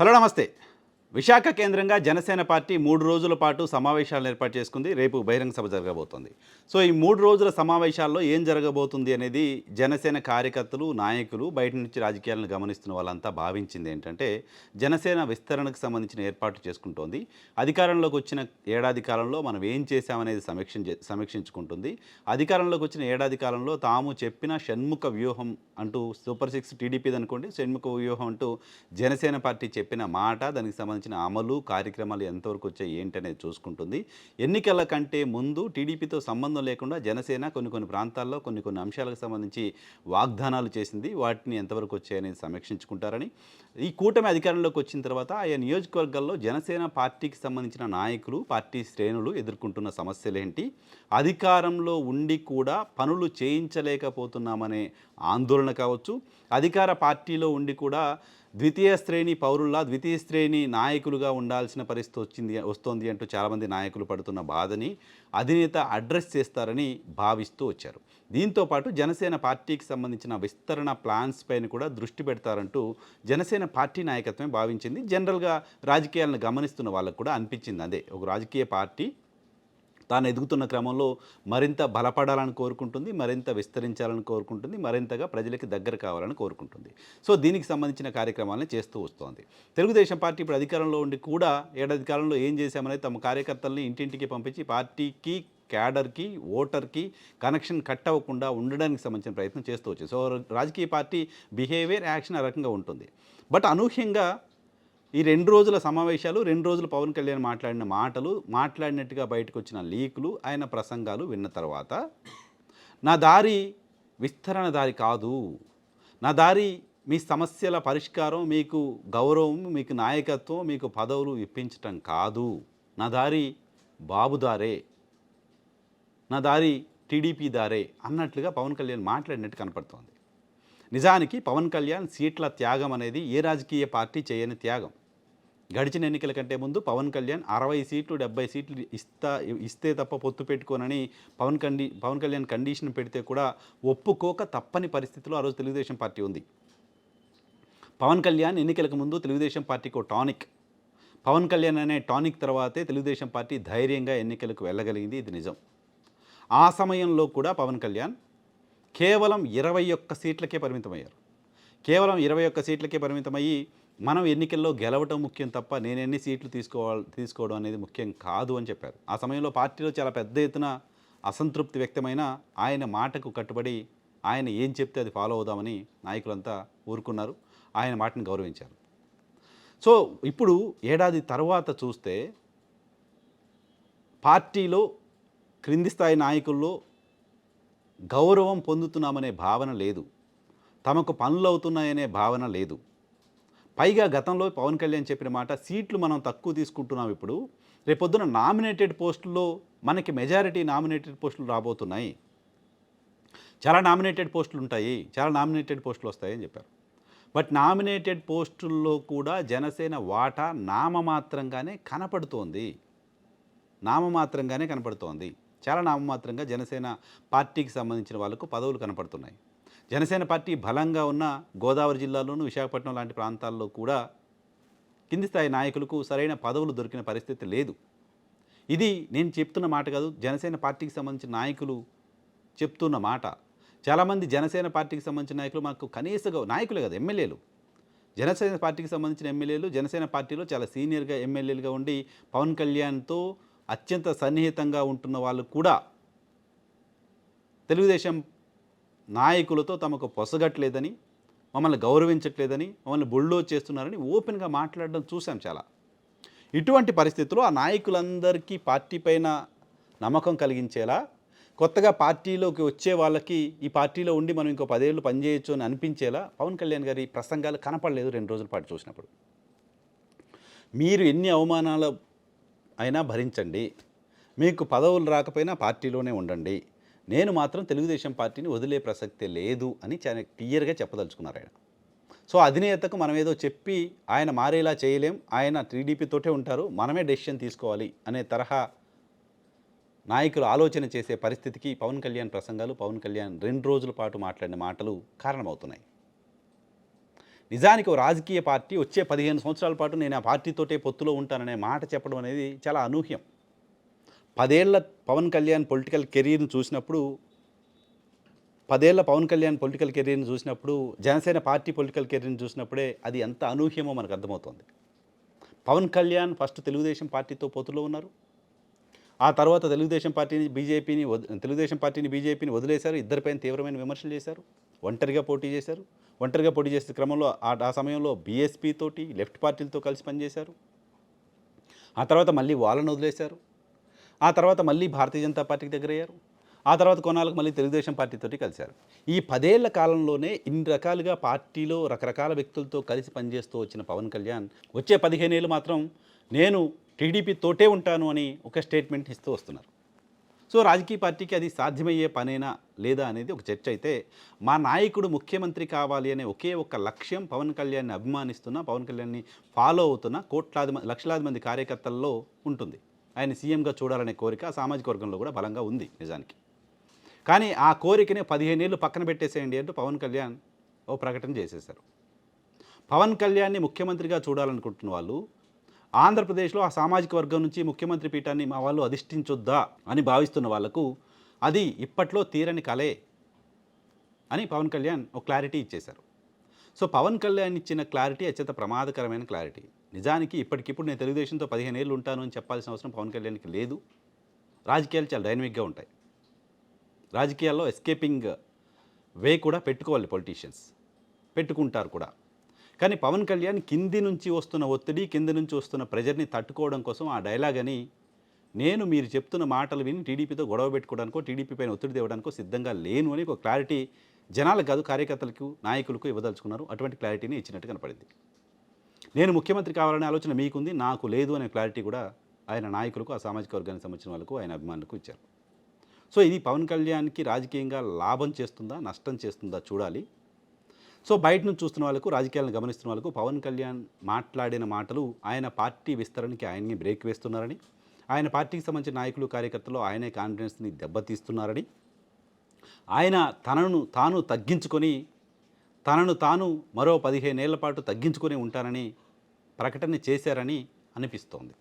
Hello నమస్తే. విశాఖ కేంద్రంగా Janasena party 3 రోజుల పాటు సమావేశాలను ఏర్పాటు చేసుకుంది. రేపు బహిరంగ సభ జరగబోతోంది. సో ఈ 3 రోజుల సమావేశాల్లో ఏం జరగబోతుంది అనేది జనసేన కార్యకర్తలు, నాయకులు, బయట నుంచి రాజకీయాలను గమనిస్తున్న వాళ్ళంతా భావించింది ఏంటంటే, జనసేన విస్తరణకు సంబంధించిన ఏర్పాట్లు చేసుకుంటోంది. అధికారంలోకి వచ్చిన ఏడాది కాలంలో మనం ఏం చేశామనేది సమీక్షించుకుంటుంది. అధికారంలోకి వచ్చిన ఏడాది కాలంలో తాము చెప్పిన షణ్ముఖ వ్యూహం అంటూ సూపర్ 6 టీడీపీది అనుకోండి, షణ్ముఖ వ్యూహం అంటూ జనసేన పార్టీ చెప్పిన మాట, దానికి సంబంధించిన అమలు కార్యక్రమాలు ఎంతవరకు వచ్చాయి ఏంటనేది చూసుకుంటుంది. ఎన్నికల కంటే ముందు టీడీపీతో సంబంధం లేకుండా జనసేన కొన్ని ప్రాంతాల్లో కొన్ని అంశాలకు సంబంధించి వాగ్దానాలు చేసింది. వాటిని ఎంతవరకు వచ్చాయనేది సమీక్షించుకుంటారని, ఈ కూటమి అధికారంలోకి వచ్చిన తర్వాత ఆయా నియోజకవర్గాల్లో జనసేన పార్టీకి సంబంధించిన నాయకులు, పార్టీ శ్రేణులు ఎదుర్కొంటున్న సమస్యలేంటి, అధికారంలో ఉండి కూడా పనులు చేయించలేకపోతున్నామనే ఆందోళన కావచ్చు, అధికార పార్టీలో ఉండి కూడా ద్వితీయ శ్రేణి పౌరుల్లా ద్వితీయ శ్రేణి నాయకులుగా ఉండాల్సిన పరిస్థితి వస్తోంది అంటూ చాలామంది నాయకులు పడుతున్న బాధని అధినేత అడ్రస్ చేస్తారని భావిస్తూ వచ్చారు. దీంతోపాటు జనసేన పార్టీకి సంబంధించిన విస్తరణ ప్లాన్స్ పైన కూడా దృష్టి పెడతారంటూ జనసేన పార్టీ నాయకత్వమే భావించింది. జనరల్గా రాజకీయాలను గమనిస్తున్న వాళ్ళకు కూడా అనిపించింది అదే. ఒక రాజకీయ పార్టీ తాను ఎదుగుతున్న క్రమంలో మరింత బలపడాలని కోరుకుంటుంది, మరింత విస్తరించాలని కోరుకుంటుంది, మరింతగా ప్రజలకి దగ్గర కావాలని కోరుకుంటుంది. సో దీనికి సంబంధించిన కార్యక్రమాలను చేస్తూ వస్తోంది. తెలుగుదేశం పార్టీ ఇప్పుడు అధికారంలో ఉండి కూడా ఏడాది కాలంలో ఏం చేశామనేది తమ కార్యకర్తల్ని ఇంటింటికి పంపించి పార్టీకి, క్యాడర్కి, ఓటర్కి కనెక్షన్ కట్ అవ్వకుండా ఉండడానికి సంబంధించిన ప్రయత్నం చేస్తూ వచ్చింది. సో రాజకీయ పార్టీ బిహేవియర్, యాక్షన్ ఆ రకంగా ఉంటుంది. బట్ అనూహ్యంగా ఈ 2 రోజుల సమావేశాలు, 2 రోజులు పవన్ కళ్యాణ్ మాట్లాడిన మాటలు, మాట్లాడినట్టుగా బయటకు వచ్చిన లీకులు, ఆయన ప్రసంగాలు విన్న తర్వాత నా దారి విస్తరణ దారి కాదు, నా దారి మీ సమస్యల పరిష్కారం, మీకు గౌరవం, మీకు నాయకత్వం, మీకు పదవులు ఇప్పించటం కాదు, నా దారి బాబు దారే, నా దారి టీడీపీ దారే అన్నట్లుగా పవన్ కళ్యాణ్ మాట్లాడినట్టు కనపడుతోంది. నిజానికి పవన్ కళ్యాణ్ సీట్ల త్యాగం అనేది ఏ రాజకీయ పార్టీ చేయని త్యాగం. గడిచిన ఎన్నికల కంటే ముందు పవన్ కళ్యాణ్ 60 సీట్లు 70 సీట్లు ఇస్తే తప్ప పొత్తు పెట్టుకోనని పవన్ కళ్యాణ్ కండిషన్ పెడితే కూడా ఒప్పుకోక తప్పని పరిస్థితిలో ఆ రోజు తెలుగుదేశం పార్టీ ఉంది. పవన్ కళ్యాణ్ ఎన్నికలకు ముందు తెలుగుదేశం పార్టీకి ఒక టానిక్. పవన్ కళ్యాణ్ అనే టానిక్ తర్వాతే తెలుగుదేశం పార్టీ ధైర్యంగా ఎన్నికలకు వెళ్ళగలిగింది, ఇది నిజం. ఆ సమయంలో కూడా పవన్ కళ్యాణ్ కేవలం 21 సీట్లకే పరిమితమయ్యారు. కేవలం 21 సీట్లకే పరిమితమయ్యి మనం ఎన్నికల్లో గెలవటం ముఖ్యం తప్ప నేను ఎన్ని సీట్లు తీసుకోవడం అనేది ముఖ్యం కాదు అని చెప్పారు. ఆ సమయంలో పార్టీలో చాలా పెద్ద ఎత్తున అసంతృప్తి వ్యక్తమైన ఆయన మాటకు కట్టుబడి ఆయన ఏం చెప్తే అది ఫాలో అవుదామని నాయకులంతా ఊరుకున్నారు, ఆయన మాటను గౌరవించారు. సో ఇప్పుడు ఏడాది తర్వాత చూస్తే పార్టీలో క్రింది స్థాయి నాయకుల్లో గౌరవం పొందుతున్నామనే భావన లేదు, తమకు పనులు అవుతున్నాయనే భావన లేదు. పైగా గతంలో పవన్ కళ్యాణ్ చెప్పిన మాట, సీట్లు మనం తక్కువ తీసుకుంటున్నాం, ఇప్పుడు రేపొద్దున నామినేటెడ్ పోస్టుల్లో మనకి మెజారిటీ నామినేటెడ్ పోస్టులు రాబోతున్నాయి, చాలా నామినేటెడ్ పోస్టులు ఉంటాయి, చాలా నామినేటెడ్ పోస్టులు వస్తాయని చెప్పారు. బట్ నామినేటెడ్ పోస్టుల్లో కూడా జనసేన వాటా నామమాత్రంగానే కనపడుతోంది, చాలా నామమాత్రంగా జనసేన పార్టీకి సంబంధించిన వాళ్ళకు పదవులు కనపడుతున్నాయి. జనసేన పార్టీ బలంగా ఉన్న గోదావరి జిల్లాలోను, విశాఖపట్నం లాంటి ప్రాంతాల్లో కూడా కింది స్థాయి నాయకులకు సరైన పదవులు దొరికిన పరిస్థితి లేదు. ఇది నేను చెప్తున్న మాట కాదు, జనసేన పార్టీకి సంబంధించిన నాయకులు చెప్తున్న మాట. చాలామంది జనసేన పార్టీకి సంబంధించిన నాయకులు మాకు కనీసంగా నాయకులే కాదు, ఎమ్మెల్యేలు, జనసేన పార్టీకి సంబంధించిన ఎమ్మెల్యేలు జనసేన పార్టీలో చాలా సీనియర్గా ఎమ్మెల్యేలుగా ఉండి పవన్ కళ్యాణ్తో అత్యంత సన్నిహితంగా ఉంటున్న వాళ్ళు కూడా తెలుగుదేశం నాయకులతో తమకు పొసగట్లేదని, మమ్మల్ని గౌరవించట్లేదని, మమ్మల్ని బుల్డోజ్ చేస్తున్నారని ఓపెన్గా మాట్లాడడం చూసాం చాలా. ఇటువంటి పరిస్థితుల్లో ఆ నాయకులందరికీ పార్టీ పైన నమ్మకం కలిగించేలా, కొత్తగా పార్టీలోకి వచ్చే వాళ్ళకి ఈ పార్టీలో ఉండి మనం ఇంకో 10 ఏళ్ళు పనిచేయచ్చు అని అనిపించేలా పవన్ కళ్యాణ్ గారి ప్రసంగాలు కనపడలేదు 2 రోజుల పాటు చూసినప్పుడు. మీరు ఎన్ని అవమానాలు అయినా భరించండి, మీకు పదవులు రాకపోయినా పార్టీలోనే ఉండండి, నేను మాత్రం తెలుగుదేశం పార్టీని వదిలే ప్రసక్తే లేదు అని చాలా క్లియర్గా చెప్పదలుచుకున్నారు ఆయన. సో అధినేతకు మనం ఏదో చెప్పి ఆయన మారేలా చేయలేం, ఆయన టీడీపీతోటే ఉంటారు, మనమే డెసిషన్ తీసుకోవాలి అనే తరహా నాయకులు ఆలోచన చేసే పరిస్థితికి పవన్ కళ్యాణ్ ప్రసంగాలు, పవన్ కళ్యాణ్ 2 రోజుల పాటు మాట్లాడిన మాటలు కారణమవుతున్నాయి. నిజానికి ఓ రాజకీయ పార్టీ వచ్చే 15 సంవత్సరాల పాటు నేను ఆ పార్టీతోటే పొత్తులో ఉంటాననే మాట చెప్పడం అనేది చాలా అనూహ్యం. 10 ఏళ్ల పవన్ కళ్యాణ్ పొలిటికల్ కెరీర్‌ని చూసినప్పుడు 10 ఏళ్ల పవన్ కళ్యాణ్ పొలిటికల్ కెరీర్‌ని చూసినప్పుడు, జనసేన పార్టీ పొలిటికల్ కెరీర్‌ని చూసినప్పుడే అది ఎంత అనూహ్యమో మనకు అర్థమవుతోంది. పవన్ కళ్యాణ్ ఫస్ట్ తెలుగుదేశం పార్టీతో పొత్తులో ఉన్నారు. ఆ తర్వాత తెలుగుదేశం పార్టీని బీజేపీని వదిలేశారు. ఇద్దరిపైన తీవ్రమైన విమర్శలు చేశారు. ఒంటరిగా పోటీ చేశారు. ఒంటరిగా పోటీ చేసే క్రమంలో ఆ సమయంలో బీఎస్పీ తోటి, లెఫ్ట్ పార్టీలతో కలిసి పనిచేశారు. ఆ తర్వాత మళ్ళీ వాళ్ళని వదిలేశారు. ఆ తర్వాత మళ్ళీ భారతీయ జనతా పార్టీకి దగ్గరయ్యారు. ఆ తర్వాత కొన్నాళ్ళకు మళ్ళీ తెలుగుదేశం పార్టీతోటి కలిశారు. ఈ 10 ఏళ్ల కాలంలోనే ఇన్ని రకాలుగా పార్టీలో రకరకాల వ్యక్తులతో కలిసి పనిచేస్తూ వచ్చిన పవన్ కళ్యాణ్ వచ్చే 15 ఏళ్ళు మాత్రం నేను టీడీపీ తోటే ఉంటాను అని ఒక స్టేట్మెంట్ ఇస్తూ వస్తున్నారు. సో రాజకీయ పార్టీకి అది సాధ్యమయ్యే పనేనా లేదా అనేది ఒక చర్చ అయితే, మా నాయకుడు ముఖ్యమంత్రి కావాలి అనే ఒకే ఒక్క లక్ష్యం పవన్ కళ్యాణ్ని అభిమానిస్తున్న, పవన్ కళ్యాణ్ని ఫాలో అవుతున్న లక్షలాది మంది కార్యకర్తల్లో ఉంటుంది. ఆయన సీఎంగా చూడాలనే కోరిక ఆ సామాజిక వర్గంలో కూడా బలంగా ఉంది నిజానికి. కానీ ఆ కోరికని 15 ఏళ్ళు పక్కన పెట్టేసేయండి అంటూ పవన్ కళ్యాణ్ ఓ ప్రకటన చేసేశారు. పవన్ కళ్యాణ్ని ముఖ్యమంత్రిగా చూడాలనుకుంటున్న వాళ్ళు ఆంధ్రప్రదేశ్లో ఆ సామాజిక వర్గం నుంచి ముఖ్యమంత్రి పీఠాన్ని మా వాళ్ళు అధిష్ఠించొద్దా అని భావిస్తున్న వాళ్లకు అది ఇప్పట్లో తీరని కలే అని పవన్ కళ్యాణ్ ఒక క్లారిటీ ఇచ్చేశారు. సో పవన్ కళ్యాణ్ ఇచ్చిన క్లారిటీ అత్యంత ప్రమాదకరమైన క్లారిటీ. నిజానికి ఇప్పటికిప్పుడు నేను తెలుగుదేశంతో 15 ఏళ్ళు ఉంటాను అని చెప్పాల్సిన అవసరం పవన్ కళ్యాణ్కి లేదు. రాజకీయాలు చాలా డైనమిక్గా ఉంటాయి. రాజకీయాల్లో ఎస్కేపింగ్ వే కూడా పెట్టుకోవాలి పొలిటీషియన్స్, పెట్టుకుంటారు కూడా. కానీ పవన్ కళ్యాణ్ కింది నుంచి వస్తున్న ఒత్తిడి, కింది నుంచి వస్తున్న ప్రెజర్ని తట్టుకోవడం కోసం ఆ డైలాగ్ అని నేను మీరు చెప్తున్న మాటలు విని టీడీపీతో గొడవ పెట్టుకోవడానికో, టీడీపీ పైన ఒత్తిడి తేవడానికో సిద్ధంగా లేను అని ఒక క్లారిటీ జనాలకు కాదు కార్యకర్తలకు, నాయకులకు ఇవ్వదలుచుకున్నారు. అటువంటి క్లారిటీని ఇచ్చినట్టు కనపడింది. నేను ముఖ్యమంత్రి కావాలనే ఆలోచన మీకుంది, నాకు లేదు అనే క్లారిటీ కూడా ఆయన నాయకులకు, ఆ సామాజిక వర్గానికి సంబంధించిన వాళ్ళకు, ఆయన అభిమానులకు ఇచ్చారు. సో ఇది పవన్ కళ్యాణ్కి రాజకీయంగా లాభం చేస్తుందా, నష్టం చేస్తుందా చూడాలి. సో బయట నుంచి చూస్తున్న వాళ్ళకు, రాజకీయాలను గమనిస్తున్న వాళ్ళకు పవన్ కళ్యాణ్ మాట్లాడిన మాటలు ఆయన పార్టీ విస్తరణకి ఆయన్ని బ్రేక్ వేస్తున్నారని, ఆయన పార్టీకి సంబంధించిన నాయకులు, కార్యకర్తలు ఆయనే కాన్ఫిడెన్స్ని దెబ్బతీస్తున్నారని, ఆయన తాను తగ్గించుకొని తాను మరో 15 ఏళ్ల పాటు తగ్గించుకొని ఉంటానని ప్రకటన చేశారని అనిపిస్తోంది.